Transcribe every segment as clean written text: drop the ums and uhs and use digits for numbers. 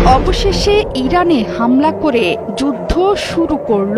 অবশেষে ইরানে হামলা করে যুদ্ধ শুরু করল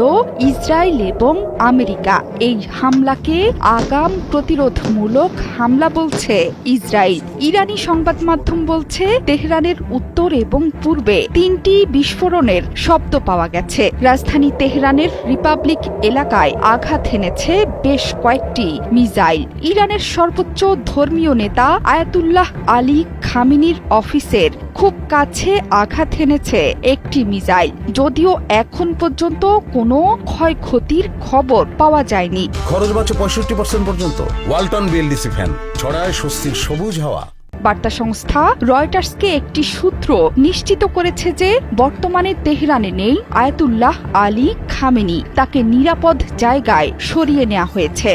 ইসরায়েল এবং আমেরিকা। এই হামলাকে আগাম প্রতিরোধমূলক হামলা বলছে ইসরায়েল। ইরানি সংবাদ মাধ্যম বলছে তেহরানের উত্তর এবং পূর্বে 3টি বিস্ফোরণের শব্দ পাওয়া গেছে। রাজধানী তেহরানের রিপাবলিক এলাকায় আঘাত হেনেছে বেশ কয়েকটি মিসাইল। ইরানের সর্বোচ্চ ধর্মীয় নেতা আয়াতুল্লাহ আলী খামেনির অফিসের খুব কাছে আঘাত হেনেছে একটি মিসাইল, যদিও এখন পর্যন্ত কোনো ক্ষয়ক্ষতির খবর পাওয়া যায়নি। খরচ বাঁচে 65% পর্যন্ত। ওয়ালটন বিএলডিসি ফ্যান ছড়ায় স্বস্তির সবুজ হাওয়া। বার্তা সংস্থা রয়টার্সকে একটি সূত্র নিশ্চিত করেছে যে বর্তমানে তেহরানে নেই আয়াতুল্লাহ আলী খামেনি। তাকে নিরাপদ জায়গায় সরিয়ে নেওয়া হয়েছে।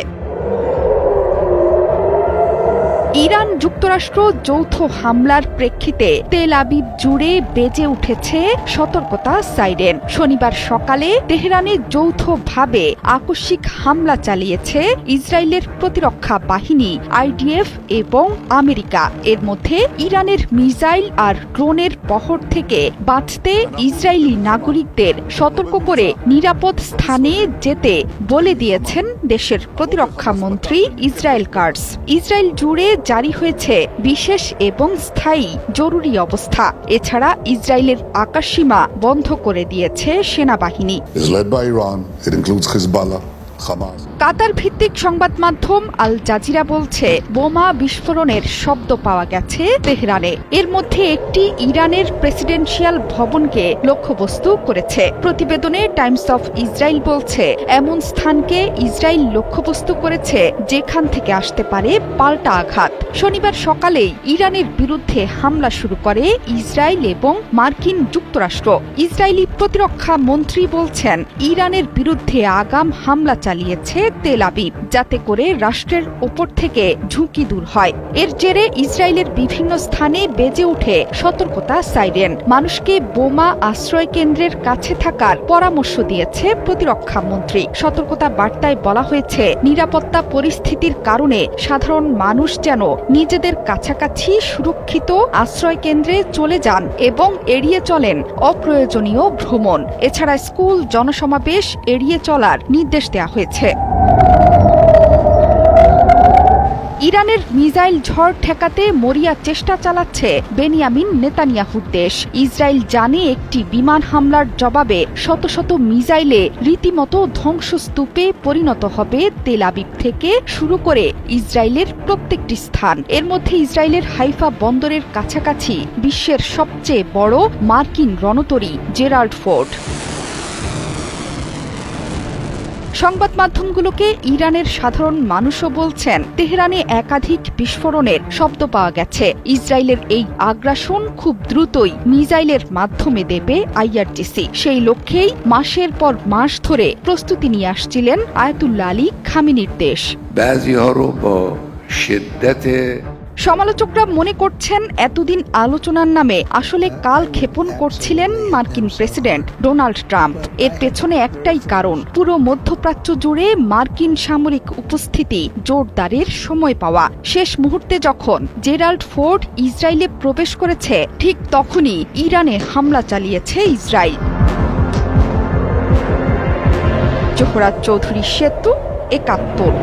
ইরান যুক্তরাষ্ট্র যৌথ হামলার প্রেক্ষিতে তেল আবিব জুড়ে বেজে উঠেছে সতর্কতা সাইরেন। শনিবার সকালে তেহরানে যৌথভাবে আকস্মিক হামলা চালিয়েছে ইসরায়েলের প্রতিরক্ষা বাহিনী আইডিএফ এবং আমেরিকা। এর মধ্যে ইরানের মিসাইল আর ড্রোনের বহর থেকে বাঁচতে ইসরায়েলি নাগরিকদের সতর্ক করে নিরাপদ স্থানে যেতে বলে দিয়েছেন দেশের প্রতিরক্ষা মন্ত্রী ইসরায়েল কাটজ। ইসরায়েল জুড়ে জারি হয়েছে বিশেষ এবং স্থায়ী জরুরি অবস্থা। এছাড়া ইসরায়েলের আকাশসীমা বন্ধ করে দিয়েছে সেনাবাহিনী। কাতার ভিত্তিক সংবাদ মাধ্যম আল জাজিরা বলছে, বোমা বিস্ফোরণের শব্দ পাওয়া গেছে তেহরানে। এর মধ্যে একটি ইরানের প্রেসিডেন্সিয়াল ভবনকে লক্ষ্যবস্তু করেছে। প্রতিবেদনে টাইমস অফ ইসরায়েল বলছে, এমন স্থানকে ইসরায়েল লক্ষ্যবস্তু করেছে যেখান থেকে আসতে পারে পাল্টা আঘাত। শনিবার সকালেই ইরানের বিরুদ্ধে হামলা শুরু করে ইসরায়েল এবং মার্কিন যুক্তরাষ্ট্র। ইসরায়েলি প্রতিরক্ষা মন্ত্রী বলছেন, ইরানের বিরুদ্ধে আগাম হামলা চালিয়েছে তেল আবিব, যাতে করে রাষ্ট্রের ওপর থেকে ঝুঁকি দূর হয়। এর জেরে ইসরায়েলের বিভিন্ন স্থানে বেজে ওঠে সতর্কতা সাইরেন। মানুষকে বোমা আশ্রয় কেন্দ্রের কাছে থাকার পরামর্শ দিয়েছে প্রতিরক্ষা মন্ত্রী। সতর্কতা বার্তায় বলা হয়েছে, নিরাপত্তা পরিস্থিতির কারণে সাধারণ মানুষ যেন নিজেদের কাছাকাছি সুরক্ষিত আশ্রয় কেন্দ্রে চলে যান এবং এড়িয়ে চলেন অপ্রয়োজনীয় ভ্রমণ। এছাড়া স্কুল, জনসমাবেশ এড়িয়ে চলার নির্দেশ দেওয়া হয়েছে। ইরানের মিসাইল ঝড় ঠেকাতে মরিয়া চেষ্টা চালাচ্ছে বেনিয়ামিন নেতানিয়াহুর দেশ। ইসরায়েল জানে একটি বিমান হামলার জবাবে শত শত মিসাইলে রীতিমতো ধ্বংসস্তূপে পরিণত হবে তেল আবিব থেকে শুরু করে ইসরায়েলের প্রত্যেকটি স্থান। এর মধ্যে ইসরায়েলের হাইফা বন্দরের কাছাকাছি বিশ্বের সবচেয়ে বড় মার্কিন রণতরী জেরাল্ড ফোর্ড। সংবাদ মাধ্যমগুলোকে ইরানের সাধারণ মানুষও বলছেন, তেহরানে একাধিক বিস্ফোরণের শব্দ পাওয়া গেছে। ইসরায়েলের এই আগ্রাসন খুব দ্রুতই মিসাইলের মাধ্যমে দেবে আইআরজিসি। সেই লক্ষ্যেই মাসের পর মাস ধরে প্রস্তুতি নিয়ে আসছিলেন আয়াতুল্লাহ আলী খামেনির দেশ। সমালোচকরা মনে করছেন, এতদিন আলোচনার নামে আসলে কাল ক্ষেপণ করছিলেন মার্কিন প্রেসিডেন্ট ডোনাল্ড ট্রাম্প। এর পেছনে একটাই কারণ, পুরো মধ্যপ্রাচ্য জুড়ে মার্কিন সামরিক উপস্থিতি জোরদারের সময় পাওয়া। শেষ মুহূর্তে যখন জেরাল্ড ফোর্ড ইসরায়েলে প্রবেশ করেছে, ঠিক তখনই ইরানে হামলা চালিয়েছে ইসরায়েল। জোহরা চৌধুরী সেতু, ৭১।